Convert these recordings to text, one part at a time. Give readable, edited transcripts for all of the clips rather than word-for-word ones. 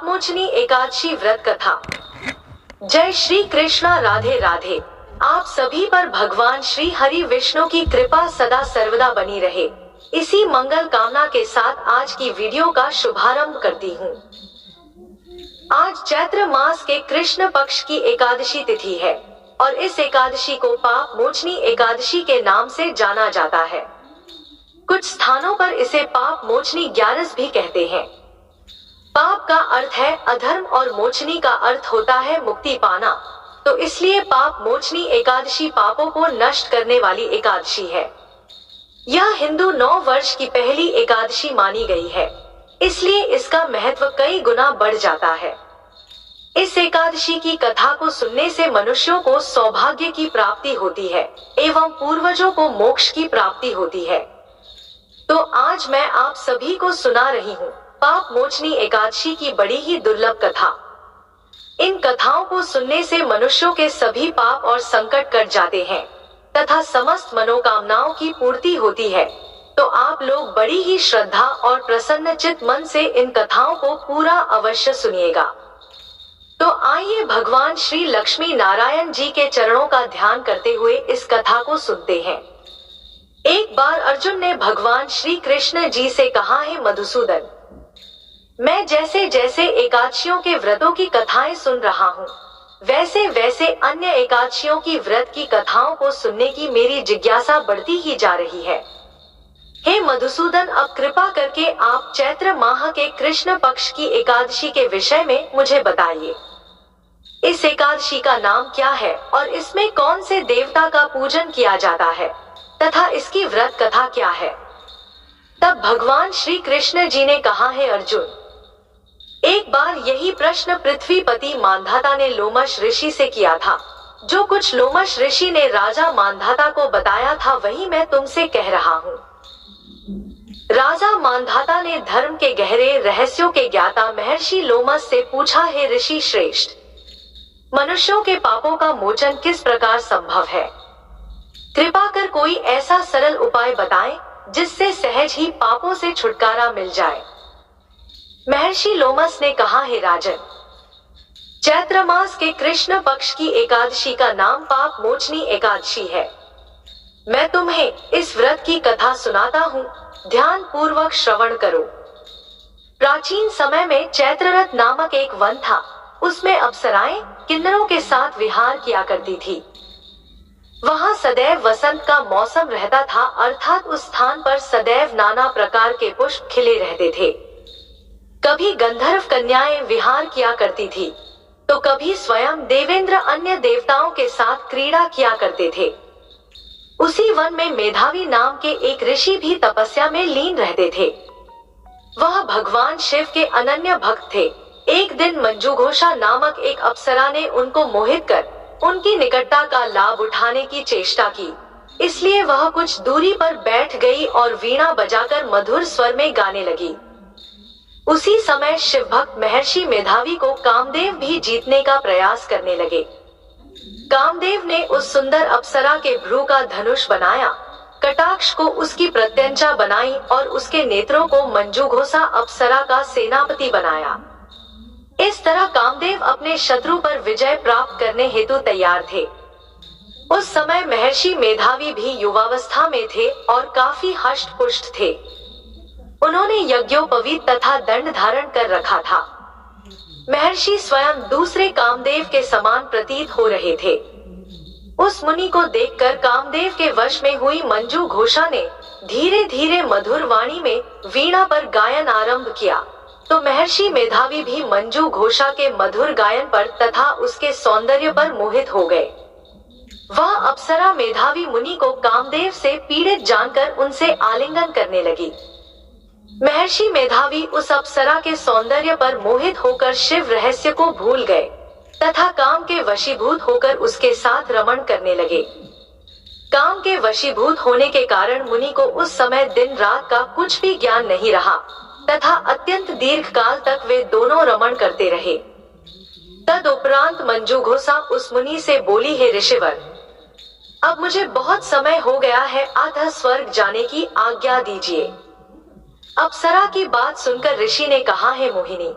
पापमोचनी एकादशी व्रत कथा। जय श्री कृष्णा, राधे राधे। आप सभी पर भगवान श्री हरि विष्णु की कृपा सदा सर्वदा बनी रहे, इसी मंगल कामना के साथ आज की वीडियो का शुभारंभ करती हूँ। आज चैत्र मास के कृष्ण पक्ष की एकादशी तिथि है और इस एकादशी को पाप मोचनी एकादशी के नाम से जाना जाता है। कुछ स्थानों पर इसे पाप मोचनी ग्यारस भी कहते हैं। पाप का अर्थ है अधर्म और मोचनी का अर्थ होता है मुक्ति पाना, तो इसलिए पाप मोचनी एकादशी पापों को नष्ट करने वाली एकादशी है। यह हिंदू नव वर्ष की पहली एकादशी मानी गई है, इसलिए इसका महत्व कई गुना बढ़ जाता है। इस एकादशी की कथा को सुनने से मनुष्यों को सौभाग्य की प्राप्ति होती है एवं पूर्वजों को मोक्ष की प्राप्ति होती है। तो आज मैं आप सभी को सुना रही हूँ पाप मोचनी एकादशी की बड़ी ही दुर्लभ कथा। इन कथाओं को सुनने से मनुष्यों के सभी पाप और संकट कट जाते हैं तथा समस्त मनोकामनाओं की पूर्ति होती है। तो आप लोग बड़ी ही श्रद्धा और प्रसन्न चित्त मन से इन कथाओं को पूरा अवश्य सुनिएगा। तो आइए भगवान श्री लक्ष्मी नारायण जी के चरणों का ध्यान करते हुए इस कथा को सुनते हैं। एक बार अर्जुन ने भगवान श्री कृष्ण जी से कहा, है मधुसूदन, मैं जैसे जैसे एकादशियों के व्रतों की कथाएं सुन रहा हूँ, वैसे वैसे अन्य एकादशियों की व्रत की कथाओं को सुनने की मेरी जिज्ञासा बढ़ती ही जा रही है। हे मधुसूदन, अब कृपा करके आप चैत्र माह के कृष्ण पक्ष की एकादशी के विषय में मुझे बताइए। इस एकादशी का नाम क्या है और इसमें कौन से देवता का पूजन किया जाता है तथा इसकी व्रत कथा क्या है। तब भगवान श्री कृष्ण जी ने कहा, है अर्जुन, एक बार यही प्रश्न पृथ्वीपति मांधाता ने लोमश ऋषि से किया था। जो कुछ लोमश ऋषि ने राजा मांधाता को बताया था वही मैं तुमसे कह रहा हूँ। राजा मांधाता ने धर्म के गहरे रहस्यों के ज्ञाता महर्षि लोमस से पूछा, है ऋषि श्रेष्ठ, मनुष्यों के पापों का मोचन किस प्रकार संभव है? कृपा कर कोई ऐसा सरल उपाय बताएं जिससे सहज ही पापों से छुटकारा मिल जाए। महर्षि लोमस ने कहा, है राजन, चैत्र मास के कृष्ण पक्ष की एकादशी का नाम पाप मोचनी एकादशी है। मैं तुम्हें इस व्रत की कथा सुनाता हूँ, ध्यान पूर्वक श्रवण करो। प्राचीन समय में चैत्ररथ नामक एक वन था, उसमें अप्सराएं किन्नरों के साथ विहार किया करती थी। वहाँ सदैव वसंत का मौसम रहता था, अर्थात उस स्थान पर सदैव नाना प्रकार के पुष्प खिले रहते थे। कभी गंधर्व कन्याएं विहार किया करती थी, तो कभी स्वयं देवेंद्र अन्य देवताओं के साथ क्रीड़ा किया करते थे। उसी वन में मेधावी नाम के एक ऋषि भी तपस्या में लीन रहते थे। वह भगवान शिव के अनन्य भक्त थे। एक दिन मंजूघोषा नामक एक अप्सरा ने उनको मोहित कर उनकी निकटता का लाभ उठाने की चेष्टा की, इसलिए वह कुछ दूरी पर बैठ गई और वीणा बजाकर मधुर स्वर में गाने लगी। उसी समय शिव भक्त महर्षि मेधावी को कामदेव भी जीतने का प्रयास करने लगे। कामदेव ने उस सुंदर अप्सरा के भ्रू का धनुष बनाया, कटाक्ष को उसकी प्रत्यंचा बनाई और उसके नेत्रों को मंजूघोषा अप्सरा का सेनापति बनाया। इस तरह कामदेव अपने शत्रु पर विजय प्राप्त करने हेतु तैयार थे। उस समय महर्षि मेधावी भी युवावस्था में थे और काफी हष्ट पुष्ट थे। उन्होंने यज्ञोपवीत तथा दंड धारण कर रखा था। महर्षि स्वयं दूसरे कामदेव के समान प्रतीत हो रहे थे। उस मुनि को देखकर कामदेव के वश में हुई मंजू घोषा ने धीरे धीरे मधुर वाणी में वीणा पर गायन आरंभ किया, तो महर्षि मेधावी भी मंजू घोषा के मधुर गायन पर तथा उसके सौंदर्य पर मोहित हो गए। वह अप्सरा मेधावी मुनि को कामदेव से पीड़ित जानकर उनसे आलिंगन करने लगी। महर्षि मेधावी उस अप्सरा के सौंदर्य पर मोहित होकर शिव रहस्य को भूल गए तथा काम के वशीभूत होकर उसके साथ रमण करने लगे। काम के वशीभूत होने के कारण मुनि को उस समय दिन रात का कुछ भी ज्ञान नहीं रहा तथा अत्यंत दीर्घ काल तक वे दोनों रमण करते रहे। तदुपरांत मंजूघोषा उस मुनि से बोली, है ऋषिवर, अब मुझे बहुत समय हो गया है, अतः स्वर्ग जाने की आज्ञा दीजिए। अप्सरा की बात सुनकर ऋषि ने कहा, है मोहिनी,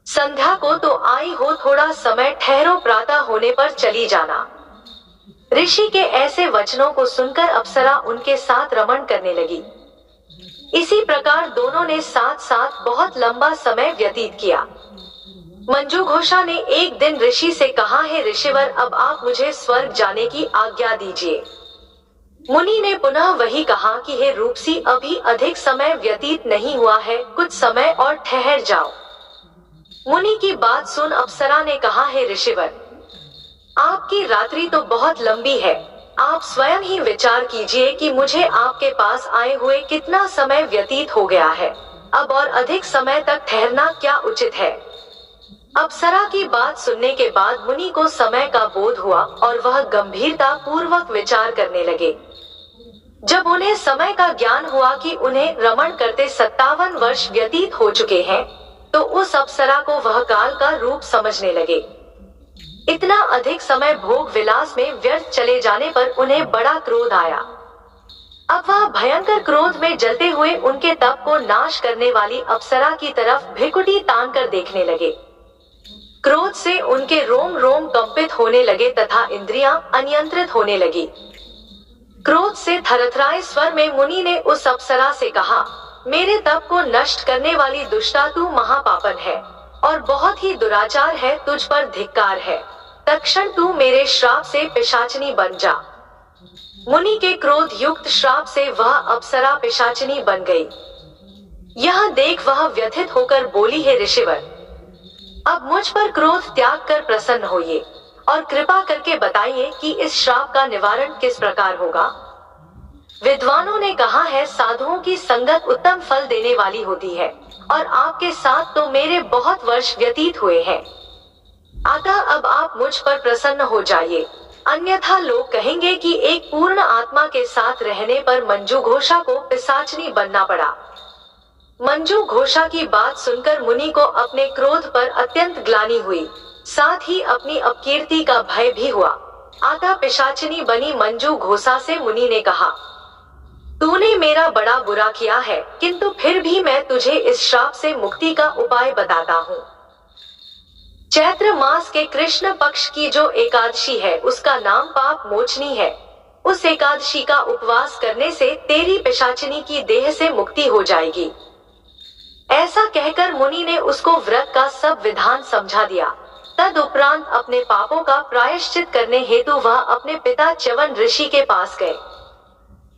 संध्या को तो आई हो, थोड़ा समय ठहरो, प्रातः होने पर चली जाना। ऋषि के ऐसे वचनों को सुनकर अप्सरा उनके साथ रमण करने लगी। इसी प्रकार दोनों ने साथ साथ बहुत लंबा समय व्यतीत किया। मंजू घोषा ने एक दिन ऋषि से कहा, हे ऋषिवर, अब आप मुझे स्वर्ग जाने की आज्ञा दीजिए। मुनि ने पुनः वही कहा कि हे रूपसी, अभी अधिक समय व्यतीत नहीं हुआ है, कुछ समय और ठहर जाओ। मुनि की बात सुन अप्सरा ने कहा, हे ऋषिवर, आपकी रात्रि तो बहुत लंबी है, आप स्वयं ही विचार कीजिए कि मुझे आपके पास आए हुए कितना समय व्यतीत हो गया है, अब और अधिक समय तक ठहरना क्या उचित है। अप्सरा की बात सुनने के बाद मुनि को समय का बोध हुआ और वह गंभीरता पूर्वक विचार करने लगे। जब उन्हें समय का ज्ञान हुआ कि उन्हें रमण करते 57 वर्ष व्यतीत हो चुके हैं, तो उस अप्सरा को वह काल का रूप समझने लगे। इतना अधिक समय भोग विलास में व्यर्थ चले जाने पर उन्हें बड़ा क्रोध आया। अब वह भयंकर क्रोध में जलते हुए उनके तप को नाश करने वाली अप्सरा की तरफ भ्रिकुटी तान कर देखने लगे। क्रोध से उनके रोम रोम कंपित होने लगे तथा इंद्रियां अनियंत्रित होने लगी। क्रोध से थरथराए स्वर में मुनि ने उस अप्सरा से कहा, मेरे तप को नष्ट करने वाली दुष्टा, तू महापापन है और बहुत ही दुराचार है, तुझ पर धिक्कार है। तत्क्षण तू मेरे श्राप से पिशाचिनी बन जा। मुनि के क्रोध युक्त श्राप से वह अप्सरा पिशाचिनी बन गई। यह देख वह व्यथित होकर बोली, हे ऋषिवर, अब मुझ पर क्रोध त्याग कर प्रसन्न होइए और कृपा करके बताइए कि इस श्राप का निवारण किस प्रकार होगा। विद्वानों ने कहा है, साधुओं की संगत उत्तम फल देने वाली होती है और आपके साथ तो मेरे बहुत वर्ष व्यतीत हुए हैं। अतः अब आप मुझ पर प्रसन्न हो जाइए, अन्यथा लोग कहेंगे कि एक पूर्ण आत्मा के साथ रहने पर मंजू घोषा को पिशाचनी बनना पड़ा। मंजू घोषा की बात सुनकर मुनि को अपने क्रोध पर अत्यंत ग्लानि हुई, साथ ही अपनी अपकीर्ति का भय भी हुआ। अतः पिशाचिनी बनी मंजू घोषा से मुनि ने कहा, तूने मेरा बड़ा बुरा किया है, किंतु फिर भी मैं तुझे इस श्राप से मुक्ति का उपाय बताता हूँ। चैत्र मास के कृष्ण पक्ष की जो एकादशी है उसका नाम पाप मोचनी है। उस एकादशी का उपवास करने से तेरी पिशाचिनी की देह से मुक्ति हो जाएगी। ऐसा कहकर मुनि ने उसको व्रत का सब विधान समझा दिया। तद उपरांत अपने पापों का प्रायश्चित करने हेतु वह अपने पिता च्यवन ऋषि के पास गए।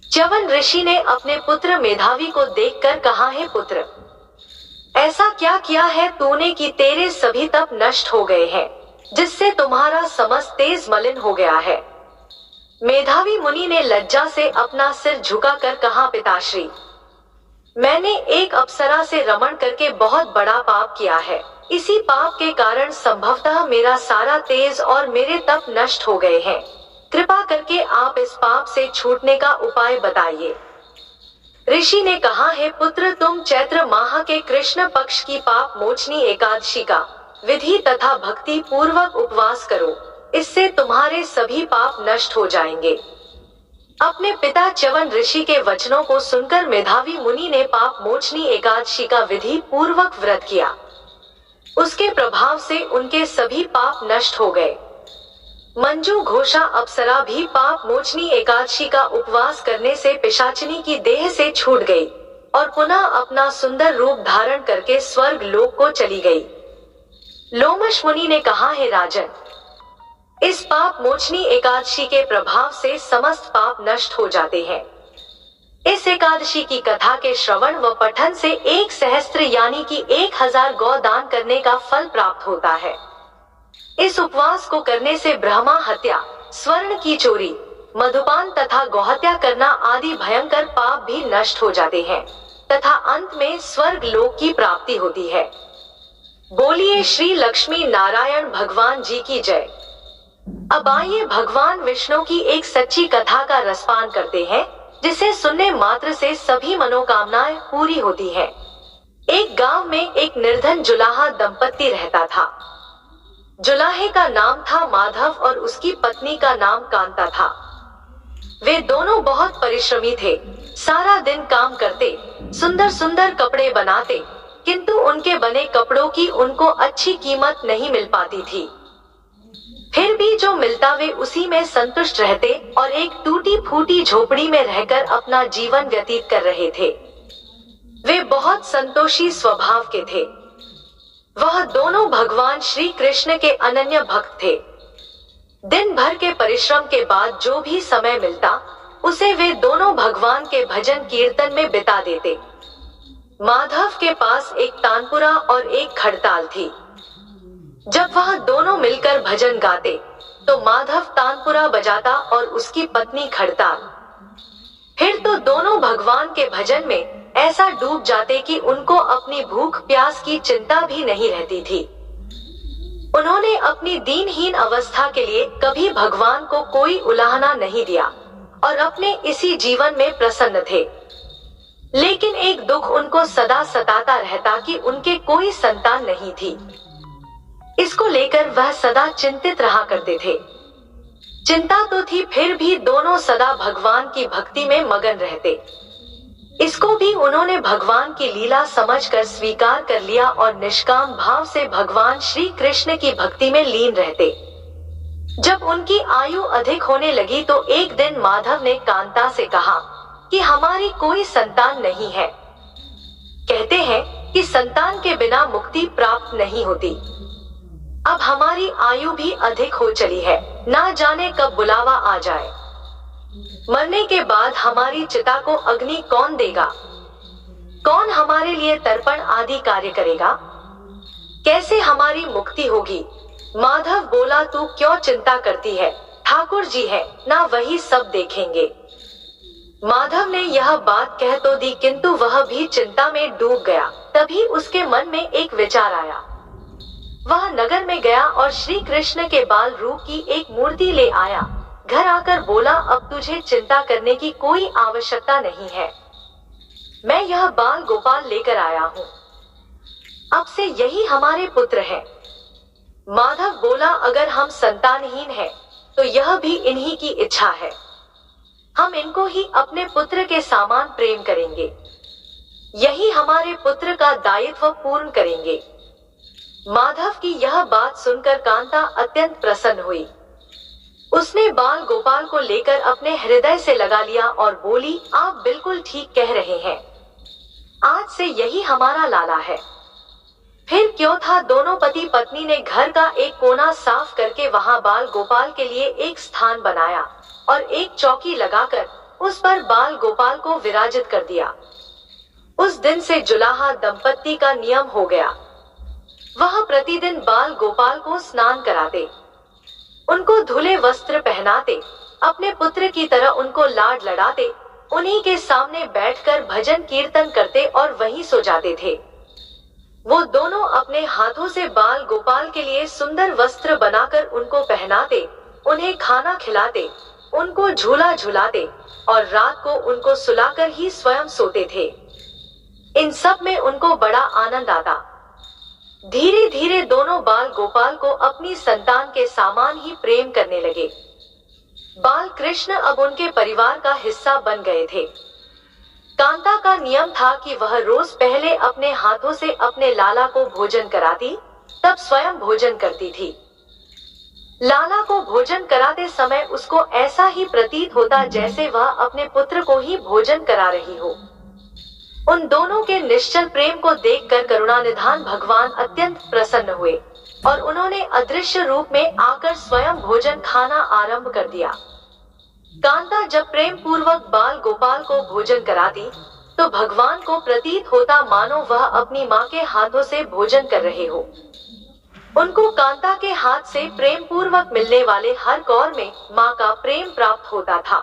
च्यवन ऋषि ने अपने पुत्र मेधावी को देखकर कहा, हे पुत्र, ऐसा क्या किया है तूने कि तेरे सभी तप नष्ट हो गए हैं, जिससे तुम्हारा समस्त तेज मलिन हो गया है। मेधावी मुनि ने लज्जा से अपना सिर झुकाकर कहा, पिताश्री, मैंने एक अप्सरा से रमण करके बहुत बड़ा पाप किया है। इसी पाप के कारण संभवतः मेरा सारा तेज और मेरे तप नष्ट हो गए हैं। कृपा करके आप इस पाप से छूटने का उपाय बताइए। ऋषि ने कहा, हे पुत्र, तुम चैत्र माह के कृष्ण पक्ष की पाप मोचनी एकादशी का विधि तथा भक्ति पूर्वक उपवास करो, इससे तुम्हारे सभी पाप नष्ट हो जाएंगे। अपने पिता च्यवन ऋषि के वचनों को सुनकर मेधावी मुनि ने पाप मोचनी एकादशी का विधि पूर्वक व्रत किया। उसके प्रभाव से उनके सभी पाप नष्ट हो गए। मंजू घोषा अप्सरा भी पाप मोचनी एकादशी का उपवास करने से पिशाचिनी की देह से छूट गई और पुनः अपना सुंदर रूप धारण करके स्वर्ग लोक को चली गई। लोमश मुनि ने कहा, हे राजन, इस पाप मोचनी एकादशी के प्रभाव से समस्त पाप नष्ट हो जाते हैं। इस एकादशी की कथा के श्रवण व पठन से 1 सहस्त्र यानी कि 1000 गौ दान करने का फल प्राप्त होता है। इस उपवास को करने से ब्रह्मा हत्या, स्वर्ण की चोरी, मधुपान तथा गौहत्या करना आदि भयंकर पाप भी नष्ट हो जाते हैं तथा अंत में स्वर्ग लोक की प्राप्ति होती है। बोलिए श्री लक्ष्मी नारायण भगवान जी की जय। अब आइए भगवान विष्णु की एक सच्ची कथा का रसपान करते हैं, जिसे सुनने मात्र से सभी मनोकामनाएं पूरी होती हैं। एक गांव में एक निर्धन जुलाहा दंपत्ति रहता था। जुलाहे का नाम था माधव और उसकी पत्नी का नाम कांता था। वे दोनों बहुत परिश्रमी थे। सारा दिन काम करते, सुंदर सुंदर कपड़े बनाते, किंतु उनके बने कपड़ों की उनको अच्छी कीमत नहीं मिल पाती थी। फिर भी जो मिलता वे उसी में संतुष्ट रहते और एक टूटी फूटी झोपड़ी में रहकर अपना जीवन व्यतीत कर रहे थे। वे बहुत संतोषी स्वभाव के थे। वह दोनों भगवान श्री कृष्ण के अनन्य भक्त थे। दिन भर के परिश्रम के बाद जो भी समय मिलता उसे वे दोनों भगवान के भजन कीर्तन में बिता देते। माधव के पास एक तानपुरा और एक खड़ताल थी। जब वह दोनों मिलकर भजन गाते तो माधव तानपुरा बजाता और उसकी पत्नी खड़ताल। फिर तो दोनों भगवान के भजन में ऐसा डूब जाते कि उनको अपनी भूख प्यास की चिंता भी नहीं रहती थी। उन्होंने अपनी दीनहीन अवस्था के लिए कभी भगवान को कोई उलाहना नहीं दिया और अपने इसी जीवन में प्रसन्न थे। लेकिन एक दुख उनको सदा सताता रहता कि उनके कोई संतान नहीं थी। इसको लेकर वह सदा चिंतित रहा करते थे। चिंता तो थी, फिर भी दोनों सदा भगवान की भक्ति में मगन रहते। इसको भी उन्होंने भगवान की लीला समझकर स्वीकार कर लिया और निष्काम भाव से भगवान श्री कृष्ण की भक्ति में लीन रहते। जब उनकी आयु अधिक होने लगी तो एक दिन माधव ने कांता से कहा कि हमारी कोई संतान नहीं है। कहते हैं कि संतान के बिना मुक्ति प्राप्त नहीं होती। अब हमारी आयु भी अधिक हो चली है, ना जाने कब बुलावा आ जाए। मरने के बाद हमारी चिता को अग्नि कौन देगा? कौन हमारे लिए तर्पण आदि कार्य करेगा? कैसे हमारी मुक्ति होगी? माधव बोला, तू क्यों चिंता करती है? ठाकुर जी है ना, वही सब देखेंगे। माधव ने यह बात कह तो दी, किंतु वह भी चिंता में डूब गया। तभी उसके मन में एक विचार आया। वह नगर में गया और श्री कृष्ण के बाल रूप की एक मूर्ति ले आया। घर आकर बोला, अब तुझे चिंता करने की कोई आवश्यकता नहीं है। मैं यह बाल गोपाल लेकर आया हूँ। अब से यही हमारे पुत्र हैं। माधव बोला, अगर हम संतानहीन हैं, तो यह भी इन्हीं की इच्छा है। हम इनको ही अपने पुत्र के समान प्रेम करेंगे। यही हमारे पुत्र का दायित्व पूर्ण करेंगे। माधव की यह बात सुनकर कांता अत्यंत प्रसन्न हुई। उसने बाल गोपाल को लेकर अपने हृदय से लगा लिया और बोली, आप बिल्कुल ठीक कह रहे हैं। आज से यही हमारा लाला है। फिर क्यों था, दोनों पति पत्नी ने घर का एक कोना साफ करके वहां बाल गोपाल के लिए एक स्थान बनाया और एक चौकी लगाकर उस पर बाल गोपाल को विराजित कर दिया। उस दिन से जुलाहा दंपत्ति का नियम हो गया। वह प्रतिदिन बाल गोपाल को स्नान कराते, उनको धुले वस्त्र पहनाते, अपने पुत्र की तरह उनको लाड लड़ाते, उन्हीं के सामने बैठकर भजन कीर्तन करते और वहीं सो जाते थे। वो दोनों अपने हाथों से बाल गोपाल के लिए सुंदर वस्त्र बनाकर उनको पहनाते, उन्हें खाना खिलाते, उनको झूला झुलाते और रात को उनको सुलाकर ही स्वयं सोते थे। इन सब में उनको बड़ा आनंद आता। धीरे धीरे दोनों बाल गोपाल को अपनी संतान के समान ही प्रेम करने लगे। बाल कृष्ण अब उनके परिवार का हिस्सा बन गए थे। कांता का नियम था कि वह रोज पहले अपने हाथों से अपने लाला को भोजन कराती, तब स्वयं भोजन करती थी। लाला को भोजन कराते समय उसको ऐसा ही प्रतीत होता जैसे वह अपने पुत्र को ही भोजन करा रही हो। उन दोनों के निश्चल प्रेम को देखकर करुणानिधान भगवान अत्यंत प्रसन्न हुए और उन्होंने अदृश्य रूप में आकर स्वयं भोजन खाना आरंभ कर दिया। कांता जब प्रेम पूर्वक बाल गोपाल को भोजन कराती तो भगवान को प्रतीत होता मानो वह अपनी माँ के हाथों से भोजन कर रहे हो। उनको कांता के हाथ से प्रेम पूर्वक मिलने वाले हर कौर में माँ का प्रेम प्राप्त होता था।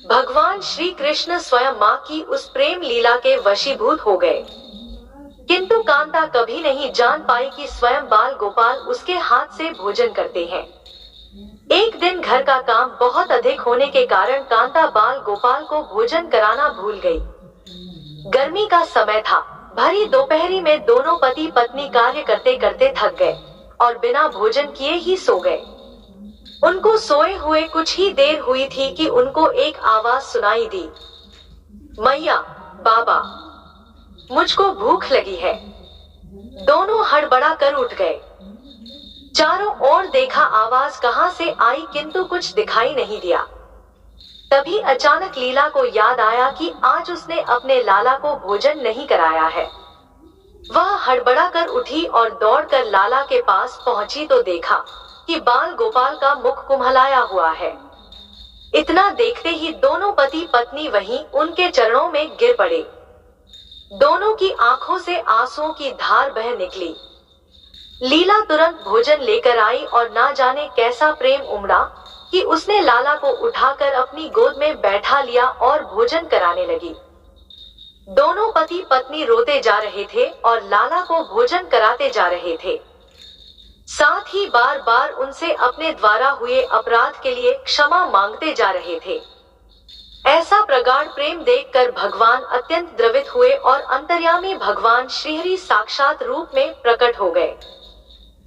भगवान श्री कृष्ण स्वयं माँ की उस प्रेम लीला के वशीभूत हो गए, किंतु कांता कभी नहीं जान पाई कि स्वयं बाल गोपाल उसके हाथ से भोजन करते हैं। एक दिन घर का काम बहुत अधिक होने के कारण कांता बाल गोपाल को भोजन कराना भूल गई। गर्मी का समय था। भरी दोपहरी में दोनों पति पत्नी कार्य करते करते थक गए और बिना भोजन किए ही सो गए। उनको सोए हुए कुछ ही देर हुई थी कि उनको एक आवाज सुनाई दी, मैया, बाबा। मुझको भूख लगी है। दोनों हड़बड़ा कर उठ गए। चारों ओर देखा, आवाज कहां से आई किंतु कुछ दिखाई नहीं दिया। तभी अचानक लीला को याद आया कि आज उसने अपने लाला को भोजन नहीं कराया है। वह हड़बड़ा कर उठी और दौड़कर लाला के पास पहुंची तो देखा कि बाल गोपाल का मुख कुम्हलाया हुआ है। इतना देखते ही दोनों पति पत्नी वहीं उनके चरणों में गिर पड़े। दोनों की आंखों से आंसुओं की धार बह निकली। लीला तुरंत भोजन लेकर आई और ना जाने कैसा प्रेम उमड़ा कि उसने लाला को उठाकर अपनी गोद में बैठा लिया और भोजन कराने लगी। दोनों पति पत्नी रोते जा रहे थे और लाला को भोजन कराते जा रहे थे। साथ ही बार बार उनसे अपने द्वारा हुए अपराध के लिए क्षमा मांगते जा रहे थे। ऐसा प्रगाढ़ प्रेम देखकर भगवान अत्यंत द्रवित हुए और अंतर्यामी भगवान श्रीहरि साक्षात रूप में प्रकट हो गए।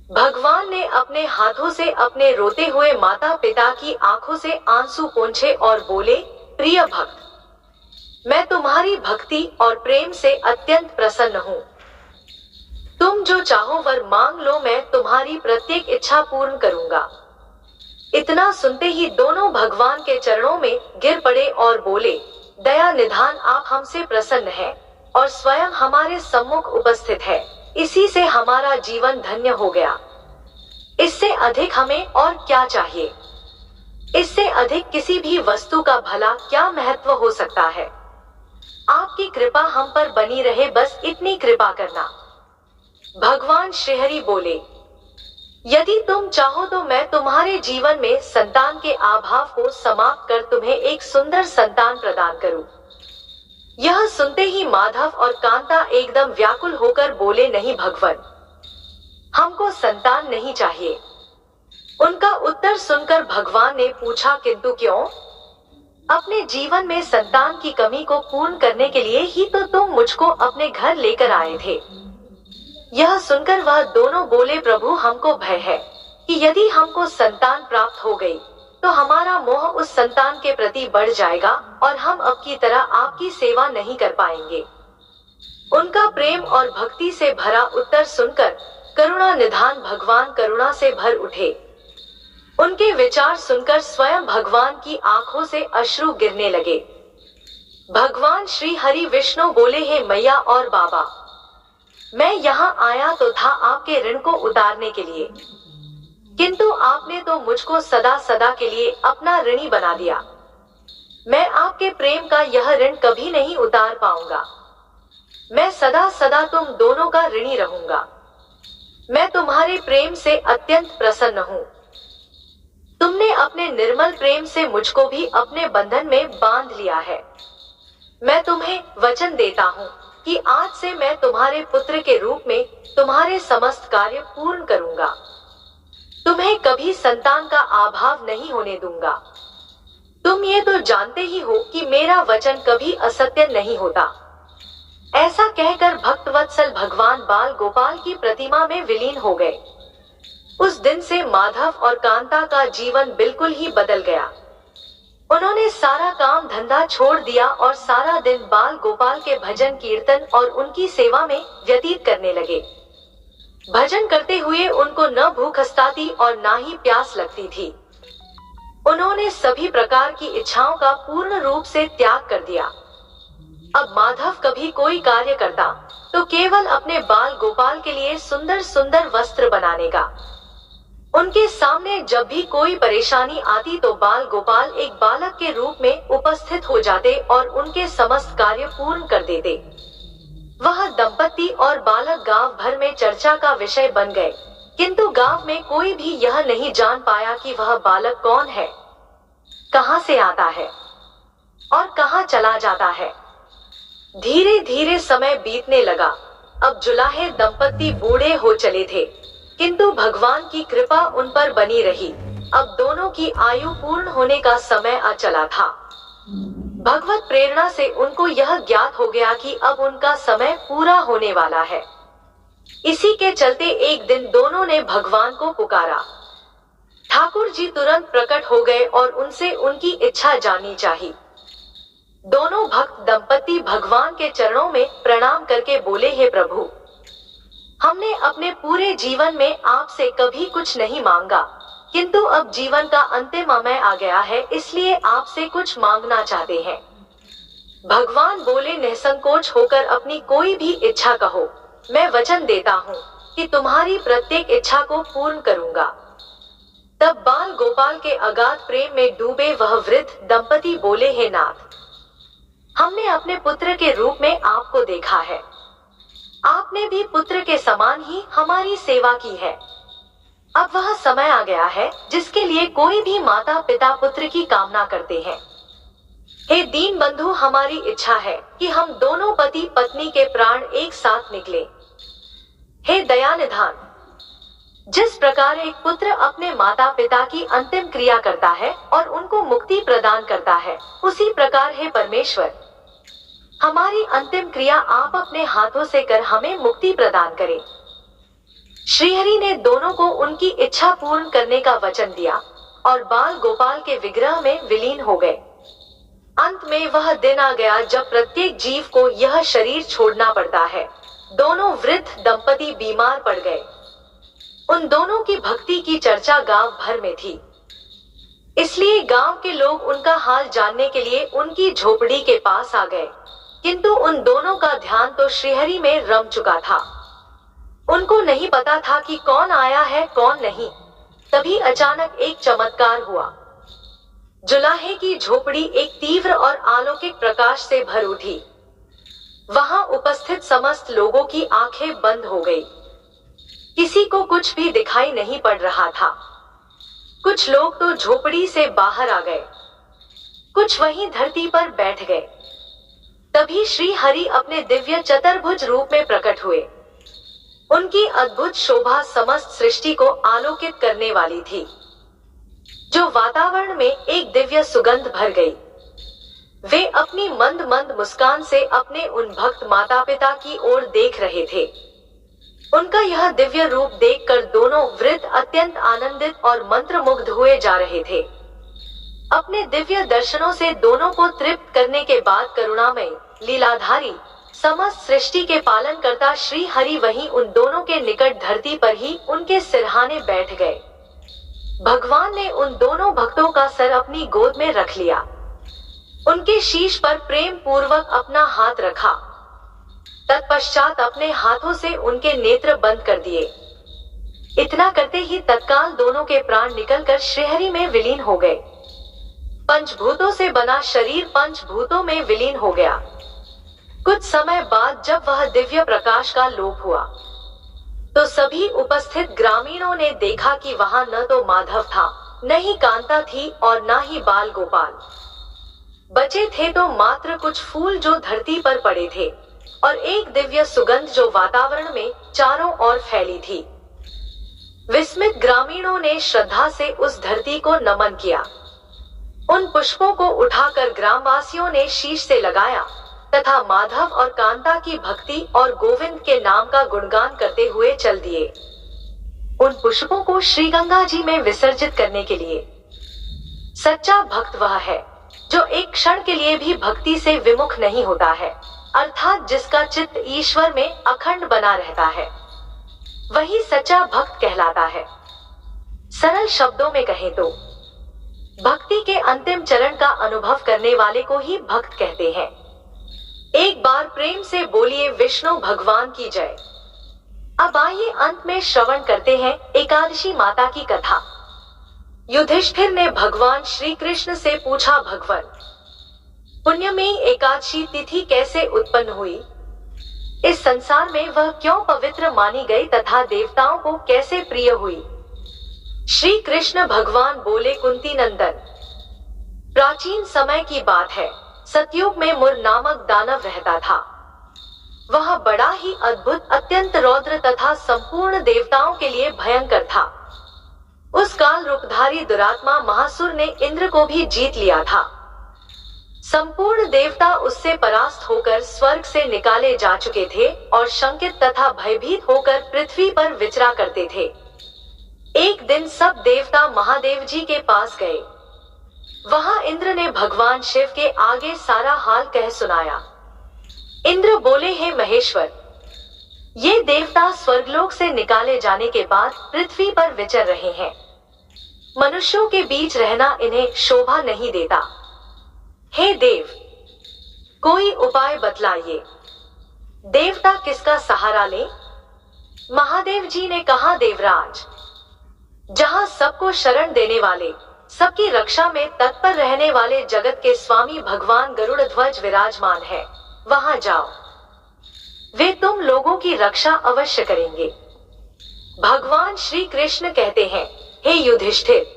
भगवान ने अपने हाथों से अपने रोते हुए माता पिता की आंखों से आंसू पोंछे और बोले, प्रिय भक्त, मैं तुम्हारी भक्ति और प्रेम से अत्यंत प्रसन्न हूँ। तुम जो चाहो वर मांग लो, मैं तुम्हारी प्रत्येक इच्छा पूर्ण करूंगा। इतना सुनते ही दोनों भगवान के चरणों में गिर पड़े और बोले, दया निधान, आप हमसे प्रसन्न हैं और स्वयं हमारे सम्मुख उपस्थित है। इसी से हमारा जीवन धन्य हो गया। इससे अधिक हमें और क्या चाहिए? इससे अधिक किसी भी वस्तु का भला क्या महत्व हो सकता है? आपकी कृपा हम पर बनी रहे, बस इतनी कृपा करना। भगवान श्रीहरि बोले, यदि तुम चाहो तो मैं तुम्हारे जीवन में संतान के अभाव को समाप्त कर तुम्हें एक सुंदर संतान प्रदान करूं। यह सुनते ही माधव और कांता एकदम व्याकुल होकर बोले, नहीं भगवान, हमको संतान नहीं चाहिए। उनका उत्तर सुनकर भगवान ने पूछा, किंतु क्यों? अपने जीवन में संतान की कमी को पूर्ण करने के लिए ही तो तुम मुझको अपने घर लेकर आए थे। यह सुनकर वह दोनों बोले, प्रभु, हमको भय है कि यदि हमको संतान प्राप्त हो गई तो हमारा मोह उस संतान के प्रति बढ़ जाएगा और हम अब की तरह आपकी सेवा नहीं कर पाएंगे। उनका प्रेम और भक्ति से भरा उत्तर सुनकर करुणा निधान भगवान करुणा से भर उठे। उनके विचार सुनकर स्वयं भगवान की आंखों से अश्रु गिरने लगे। भगवान श्री हरि विष्णु बोले, हे मैया और बाबा, मैं यहाँ आया तो था आपके ऋण को उतारने के लिए, किंतु आपने तो मुझको सदा सदा के लिए अपना ऋणी बना दिया। मैं आपके प्रेम का यह ऋण कभी नहीं उतार पाऊंगा। मैं सदा सदा तुम दोनों का ऋणी रहूंगा। मैं तुम्हारे प्रेम से अत्यंत प्रसन्न हूँ। तुमने अपने निर्मल प्रेम से मुझको भी अपने बंधन में बांध लिया है। मैं तुम्हें वचन देता हूँ कि आज से मैं तुम्हारे पुत्र के रूप में तुम्हारे समस्त कार्य पूर्ण करूंगा। तुम्हें कभी संतान का अभाव नहीं होने दूंगा। तुम ये तो जानते ही हो कि मेरा वचन कभी असत्य नहीं होता। ऐसा कहकर भक्तवत्सल भगवान बाल गोपाल की प्रतिमा में विलीन हो गए। उस दिन से माधव और कांता का जीवन बिल्कुल ही बदल गया। उन्होंने सारा काम धंधा छोड़ दिया और सारा दिन बाल गोपाल के भजन कीर्तन और उनकी सेवा में व्यतीत करने लगे। भजन करते हुए उनको न भूख सताती और ना ही प्यास लगती थी। उन्होंने सभी प्रकार की इच्छाओं का पूर्ण रूप से त्याग कर दिया। अब माधव कभी कोई कार्य करता तो केवल अपने बाल गोपाल के लिए सुंदर सुंदर वस्त्र बनाने का। उनके सामने जब भी कोई परेशानी आती तो बाल गोपाल एक बालक के रूप में उपस्थित हो जाते और उनके समस्त कार्य पूर्ण कर देते। वह दंपति और बालक गांव भर में चर्चा का विषय बन गए, किंतु गांव में कोई भी यह नहीं जान पाया कि वह बालक कौन है, कहां से आता है और कहां चला जाता है। धीरे धीरे समय बीतने लगा। अब जुलाहे दंपति बूढ़े हो चले थे, किंतु भगवान की कृपा उन पर बनी रही। अब दोनों की आयु पूर्ण होने का समय आ चला था। भगवत प्रेरणा से उनको यह ज्ञात हो गया कि अब उनका समय पूरा होने वाला है। इसी के चलते एक दिन दोनों ने भगवान को पुकारा। ठाकुर जी तुरंत प्रकट हो गए और उनसे उनकी इच्छा जानी चाहिए। दोनों भक्त दंपति भगवान के चरणों में प्रणाम करके बोले, हे प्रभु, हमने अपने पूरे जीवन में आपसे कभी कुछ नहीं मांगा, किंतु अब जीवन का अंतिम समय आ गया है, इसलिए आपसे कुछ मांगना चाहते हैं। भगवान बोले, निसंकोच होकर अपनी कोई भी इच्छा कहो, मैं वचन देता हूँ कि तुम्हारी प्रत्येक इच्छा को पूर्ण करूंगा। तब बाल गोपाल के अगाध प्रेम में डूबे वह वृद्ध दंपति बोले, हे नाथ, हमने अपने पुत्र के रूप में आपको देखा है, आपने भी पुत्र के समान ही हमारी सेवा की है। अब वह समय आ गया है जिसके लिए कोई भी माता पिता पुत्र की कामना करते हैं। हे दीन बंधु, हमारी इच्छा है कि हम दोनों पति पत्नी के प्राण एक साथ निकले। हे दया निधान, जिस प्रकार एक पुत्र अपने माता पिता की अंतिम क्रिया करता है और उनको मुक्ति प्रदान करता है, उसी प्रकार हे परमेश्वर, हमारी अंतिम क्रिया आप अपने हाथों से कर हमें मुक्ति प्रदान करें। श्रीहरि ने दोनों को उनकी इच्छा पूर्ण करने का वचन दिया और बाल गोपाल के विग्रह में विलीन हो गए। अंत में वह दिन आ गया जब प्रत्येक जीव को यह शरीर छोड़ना पड़ता है। दोनों वृद्ध दंपति बीमार पड़ गए। उन दोनों की भक्ति की चर्चा गांव भर में थी, इसलिए गांव के लोग उनका हाल जानने के लिए उनकी झोपड़ी के पास आ गए, किंतु उन दोनों का ध्यान तो श्रीहरि में रम चुका था। उनको नहीं पता था कि कौन आया है कौन नहीं। तभी अचानक एक चमत्कार हुआ। जुलाहे की झोपड़ी एक तीव्र और अलौकिक प्रकाश से भर उठी। वहां उपस्थित समस्त लोगों की आंखें बंद हो गई। किसी को कुछ भी दिखाई नहीं पड़ रहा था। कुछ लोग तो झोपड़ी से बाहर आ गए, कुछ वहीं धरती पर बैठ गए। तभी श्री हरि अपने दिव्य चतुर्भुज रूप में प्रकट हुए। उनकी अद्भुत शोभा समस्त सृष्टि को आलोकित करने वाली थी, जो वातावरण में एक दिव्य सुगंध भर गई। वे अपनी मंद मंद मुस्कान से अपने उन भक्त माता पिता की ओर देख रहे थे। उनका यह दिव्य रूप देखकर दोनों वृद्ध अत्यंत आनंदित और मंत्रमुग्ध हुए जा रहे थे। अपने दिव्य दर्शनों से दोनों को तृप्त करने के बाद करुणामय, लीलाधारी, समस्त सृष्टि के पालन करता श्री हरि वहीं उन दोनों के निकट धरती पर ही उनके सिरहाने बैठ गए। भगवान ने उन दोनों भक्तों का सर अपनी गोद में रख लिया, उनके शीश पर प्रेम पूर्वक अपना हाथ रखा। तत्पश्चात अपने हाथों से उनके नेत्र बंद कर दिए। इतना करते ही तत्काल दोनों के प्राण निकलकर श्रीहरि में विलीन हो गए। पंचभूतों से बना शरीर पंचभूतों में विलीन हो गया। कुछ समय बाद जब वह दिव्य प्रकाश का लोप हुआ, तो सभी उपस्थित ग्रामीणों ने देखा कि वहां न तो माधव था, न ही कांता थी और न ही बाल गोपाल। बचे थे तो मात्र कुछ फूल जो धरती पर पड़े थे और एक दिव्य सुगंध जो वातावरण में चारों ओर फैली थी। विस्मित ग्रामीणों ने श्रद्धा से उस धरती को नमन किया। उन पुष्पों को उठाकर ग्रामवासियों ने शीश से लगाया तथा माधव और कांता की भक्ति और गोविंद के नाम का गुणगान करते हुए चल दिए। उन पुष्पों को श्री गंगा जी में विसर्जित करने के लिए। सच्चा भक्त वह है जो एक क्षण के लिए भी भक्ति से विमुख नहीं होता है, अर्थात जिसका चित्त ईश्वर में अखंड बना रहता है, वही सच्चा भक्त कहलाता है। सरल शब्दों में कहें तो भक्ति के अंतिम चरण का अनुभव करने वाले को ही भक्त कहते हैं। एक बार प्रेम से बोलिए विष्णु भगवान की जय। अब आइए अंत में श्रवण करते हैं एकादशी माता की कथा। युधिष्ठिर ने भगवान श्री कृष्ण से पूछा, भगवान, पुण्यमयी एकादशी तिथि कैसे उत्पन्न हुई? इस संसार में वह क्यों पवित्र मानी गई तथा देवताओं को कैसे प्रिय हुई? श्री कृष्ण भगवान बोले, कुंती नंदन, प्राचीन समय की बात है। सतयुग में मुर नामक दानव रहता था। वह बड़ा ही अद्भुत, अत्यंत रौद्र तथा संपूर्ण देवताओं के लिए भयंकर था। उस काल रूपधारी दुरात्मा महासुर ने इंद्र को भी जीत लिया था। संपूर्ण देवता उससे परास्त होकर स्वर्ग से निकाले जा चुके थे और शंकित तथा भयभीत होकर पृथ्वी पर विचरा करते थे। एक दिन सब देवता महादेव जी के पास गए। वहां इंद्र ने भगवान शिव के आगे सारा हाल कह सुनाया। इंद्र बोले, हे महेश्वर, ये देवता स्वर्गलोक से निकाले जाने के बाद पृथ्वी पर विचर रहे हैं। मनुष्यों के बीच रहना इन्हें शोभा नहीं देता। हे देव, कोई उपाय बतलाइए। देवता किसका सहारा ले? महादेव जी ने कहा, देवराज, जहां सबको शरण देने वाले, सबकी रक्षा में तत्पर रहने वाले जगत के स्वामी भगवान गरुड़ ध्वज विराजमान है, वहां जाओ। वे तुम लोगों की रक्षा अवश्य करेंगे। भगवान श्री कृष्ण कहते हैं, हे युधिष्ठिर,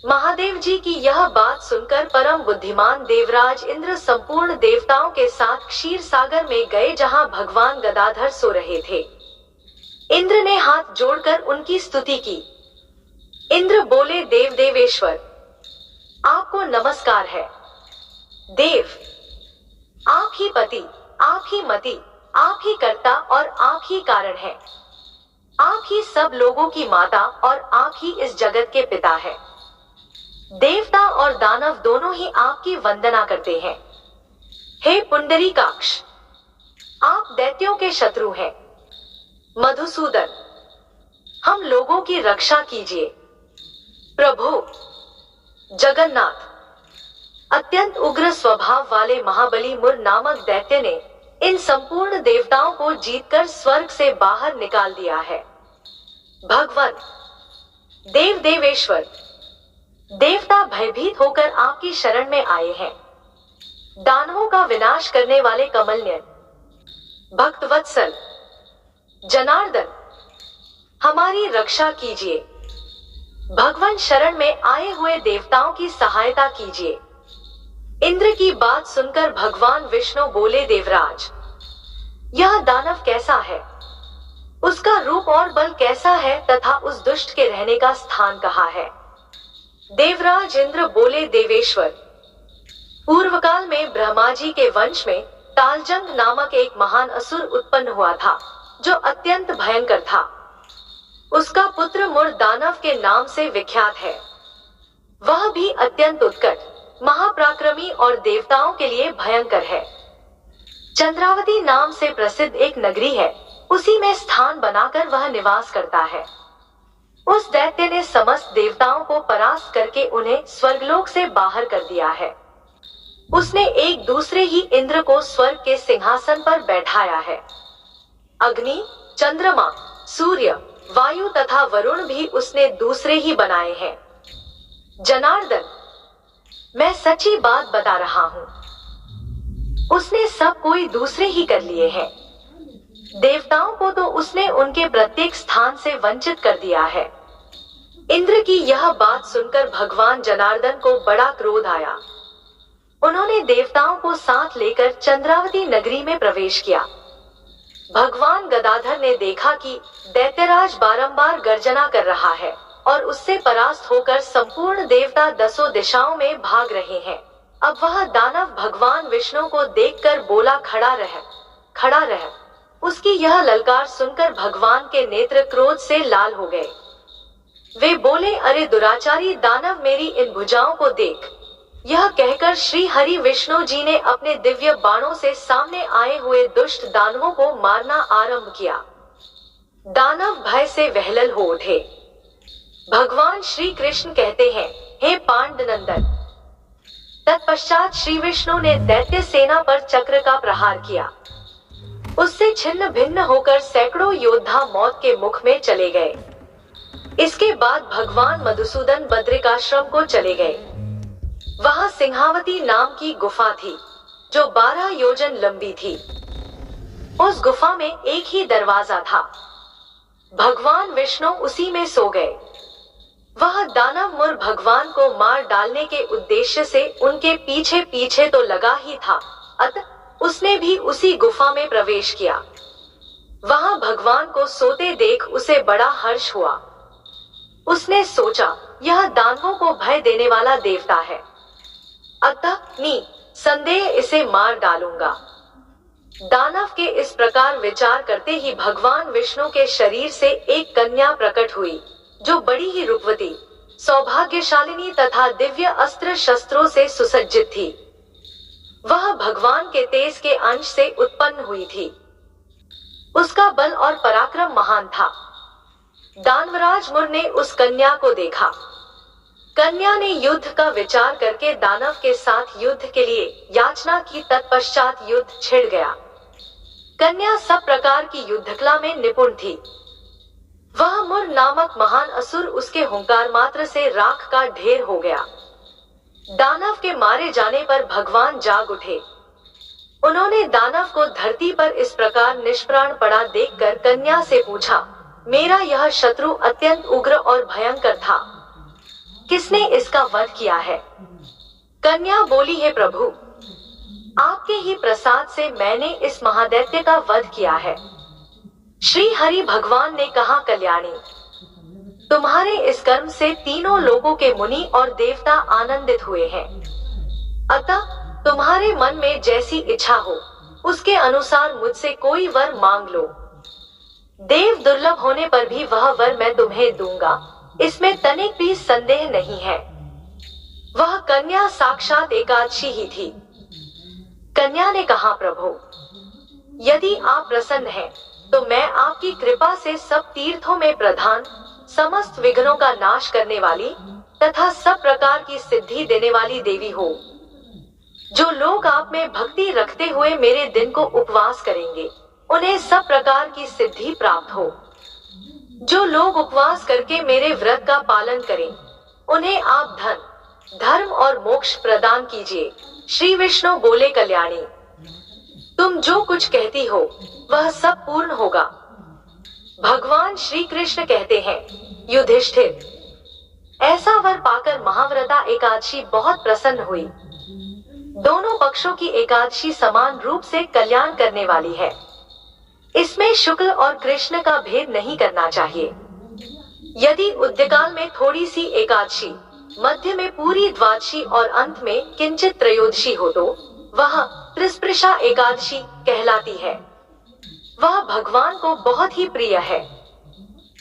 महादेव जी की यह बात सुनकर परम बुद्धिमान देवराज इंद्र संपूर्ण देवताओं के साथ क्षीर सागर में गए, जहां भगवान गदाधर सो रहे थे। इंद्र ने हाथ जोड़कर उनकी स्तुति की। इंद्र बोले, देव देवेश्वर, आपको नमस्कार है। देव, आप ही पति, आप ही मति, आप ही कर्ता और आप ही कारण हैं। आप ही सब लोगों की माता और आप ही इस जगत के पिता हैं। देवता और दानव दोनों ही आपकी वंदना करते हैं। हे पुंडरीकाक्ष, आप दैत्यों के शत्रु हैं। मधुसूदन, हम लोगों की रक्षा कीजिए। प्रभु जगन्नाथ, अत्यंत उग्र स्वभाव वाले महाबली मुर नामक दैत्य ने इन संपूर्ण देवताओं को जीतकर स्वर्ग से बाहर निकाल दिया है। भगवान देव देवेश्वर, देवता भयभीत होकर आपकी शरण में आए हैं। दानवों का विनाश करने वाले कमलनयन, भक्तवत्सल, जनार्दन, हमारी रक्षा कीजिए। भगवान शरण में आए हुए देवताओं की सहायता कीजिए। इंद्र की बात सुनकर भगवान विष्णु बोले, देवराज, यह दानव कैसा है? उसका रूप और बल कैसा है तथा उस दुष्ट के रहने का स्थान कहाँ है? देवराज इंद्र बोले, देवेश्वर, पूर्व काल में ब्रह्मा जी के वंश में तालजंग नामक एक महान असुर उत्पन्न हुआ था, जो अत्यंत भयंकर था। उसका पुत्र मुर दानव के नाम से विख्यात है। वह भी अत्यंत उत्कट, महापराक्रमी और देवताओं के लिए भयंकर है। चंद्रावती नाम से प्रसिद्ध एक नगरी है, उसी में स्थान बनाकर वह निवास करता है। उस दैत्य ने समस्त देवताओं को परास्त करके उन्हें स्वर्गलोक से बाहर कर दिया है। उसने एक दूसरे ही इंद्र को स्वर्ग के सिंहासन पर बैठाया है। अग्नि, चंद्रमा, सूर्य, वायु तथा वरुण भी उसने दूसरे ही बनाए हैं। जनार्दन, मैं सच्ची बात बता रहा हूँ, उसने सब कोई दूसरे ही कर लिए हैं। देवताओं को तो उसने उनके प्रत्येक स्थान से वंचित कर दिया है। इंद्र की यह बात सुनकर भगवान जनार्दन को बड़ा क्रोध आया। उन्होंने देवताओं को साथ लेकर चंद्रावती नगरी में प्रवेश किया। भगवान गदाधर ने देखा कि दैत्यराज बारंबार गर्जना कर रहा है और उससे परास्त होकर संपूर्ण देवता दसों दिशाओं में भाग रहे हैं। अब वह दानव भगवान विष्णु को देखकर बोला, खड़ा रह, खड़ा रह। उसकी यह ललकार सुनकर भगवान के नेत्र क्रोध से लाल हो गए। वे बोले, अरे दुराचारी दानव, मेरी इन भुजाओं को देख। यह कहकर श्री हरि विष्णु जी ने अपने दिव्य बाणों से सामने आए हुए दुष्ट दानवों को मारना आरंभ किया। दानव भय से विह्वल हो उठे। भगवान श्री कृष्ण कहते हैं, हे पांडनंदन। तत्पश्चात श्री विष्णु ने दैत्य सेना पर चक्र का प्रहार किया। उससे छिन्न भिन्न होकर सैकड़ों योद्धा मौत के मुख में चले गए। इसके बाद भगवान मधुसूदन बद्रिकाश्रम को चले गए। वहां सिंहावती नाम की गुफा थी, जो 12 योजन लंबी थी। उस गुफा में एक ही दरवाजा था। भगवान विष्णु उसी में सो गए। वह दानव मुर भगवान को मार डालने के उद्देश्य से उनके पीछे पीछे तो लगा ही था, अतः उसने भी उसी गुफा में प्रवेश किया। वहां भगवान को सोते देख उसे बड़ा हर्ष हुआ। उसने सोचा, यह दानवों को भय देने वाला देवता है, अतः निसंदेह इसे मार डालूंगा। दानव के इस प्रकार विचार करते ही भगवान विष्णु के शरीर से एक कन्या प्रकट हुई, जो बड़ी ही रूपवती, सौभाग्यशालिनी तथा दिव्य अस्त्र शस्त्रों से सुसज्जित थी। वह भगवान के तेज के अंश से उत्पन्न हुई थी। उसका बल और पराक्रम महान था। दानवराज मुर ने उस कन्या को देखा। कन्या ने युद्ध का विचार करके दानव के साथ युद्ध के लिए याचना की। तत्पश्चात युद्ध छिड़ गया। कन्या सब प्रकार की युद्धकला में निपुण थी। वह मुर नामक महान असुर उसके हुंकार मात्र से राख का ढेर हो गया। दानव के मारे जाने पर भगवान जाग उठे। उन्होंने दानव को धरती पर इस प्रकार निष्प्राण पड़ा देखकर कन्या से पूछा, मेरा यह शत्रु अत्यंत उग्र और भयंकर था, किसने इसका वध किया है? कन्या बोली, हे प्रभु, आपके ही प्रसाद से मैंने इस महादैत्य का वध किया है। श्री हरि भगवान ने कहा, कल्याणी, तुम्हारे इस कर्म से तीनों लोगों के मुनि और देवता आनंदित हुए हैं। अतः तुम्हारे मन में जैसी इच्छा हो उसके अनुसार मुझसे कोई वर मांग लो। देव दुर्लभ होने पर भी वह वर मैं तुम्हें दूंगा, इसमें तनिक भी संदेह नहीं है। वह कन्या साक्षात एकादशी ही थी। कन्या ने कहा, प्रभु, यदि आप प्रसन्न हैं तो मैं आपकी कृपा से सब तीर्थों में प्रधान, समस्त विघ्नों का नाश करने वाली तथा सब प्रकार की सिद्धि देने वाली देवी हो। जो लोग आप में भक्ति रखते हुए मेरे दिन को उपवास करेंगे उन्हें सब प्रकार की सिद्धि प्राप्त हो। जो लोग उपवास करके मेरे व्रत का पालन करें उन्हें आप धन, धर्म और मोक्ष प्रदान कीजिए। श्री विष्णु बोले, कल्याणी, तुम जो कुछ कहती हो वह सब पूर्ण होगा। भगवान श्री कृष्ण कहते हैं, युधिष्ठिर, ऐसा वर पाकर महाव्रता एकादशी बहुत प्रसन्न हुई। दोनों पक्षों की एकादशी समान रूप से कल्याण करने वाली है। इसमें शुक्ल और कृष्ण का भेद नहीं करना चाहिए। यदि उद्यकाल में थोड़ी सी एकादशी, मध्य में पूरी द्वादशी और अंत में किंचित त्रयोदशी हो तो वह त्रिस्पृशा एकादशी कहलाती है। वह भगवान को बहुत ही प्रिय है।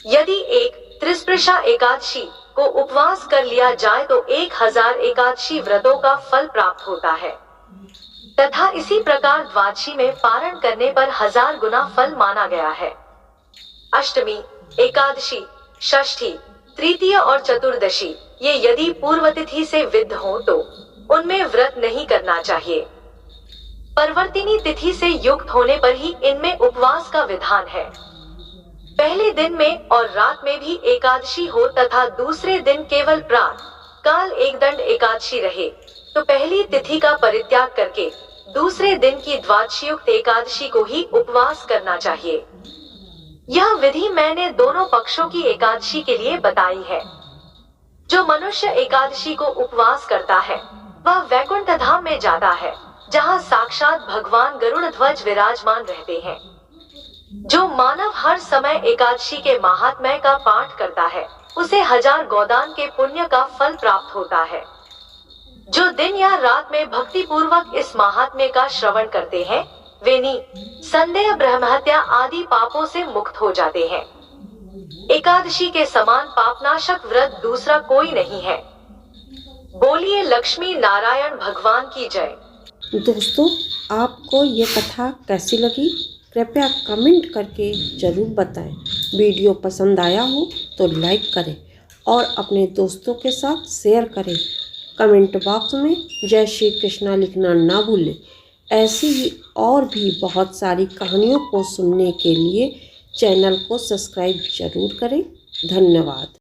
यदि एक त्रिस्पृशा एकादशी को उपवास कर लिया जाए तो 1000 एकादशी व्रतों का फल प्राप्त होता है तथा इसी प्रकार द्वादशी में पारण करने पर 1000 गुना फल माना गया है। अष्टमी, एकादशी, षष्ठी, तृतीय और चतुर्दशी ये यदि पूर्व तिथि से विद्ध हो तो उनमें व्रत नहीं करना चाहिए। परवर्तिनी तिथि से युक्त होने पर ही इनमें उपवास का विधान है। पहले दिन में और रात में भी एकादशी हो तथा दूसरे दिन केवल प्रातः काल एक दंड एकादशी रहे तो पहली तिथि का परित्याग करके दूसरे दिन की द्वादशीयुक्त एकादशी को ही उपवास करना चाहिए। यह विधि मैंने दोनों पक्षों की एकादशी के लिए बताई है। जो मनुष्य एकादशी को उपवास करता है वह वैकुंठ धाम में जाता है, जहाँ साक्षात भगवान गरुड़ ध्वज विराजमान रहते हैं। जो मानव हर समय एकादशी के महात्म्य का पाठ करता है उसे 1000 गोदान के पुण्य का फल प्राप्त होता है। जो दिन या रात में भक्ति पूर्वक इस महात्म्य का श्रवण करते हैं वे निसंदेह ब्रह्महत्या आदि पापों से मुक्त हो जाते हैं। एकादशी के समान पापनाशक व्रत दूसरा कोई नहीं है। बोलिए लक्ष्मी नारायण भगवान की जय। दोस्तों, आपको ये कथा कैसी लगी कृपया कमेंट करके ज़रूर बताएं। वीडियो पसंद आया हो तो लाइक करें और अपने दोस्तों के साथ शेयर करें। कमेंट बॉक्स में जय श्री कृष्णा लिखना ना भूलें। ऐसी ही और भी बहुत सारी कहानियों को सुनने के लिए चैनल को सब्सक्राइब जरूर करें। धन्यवाद।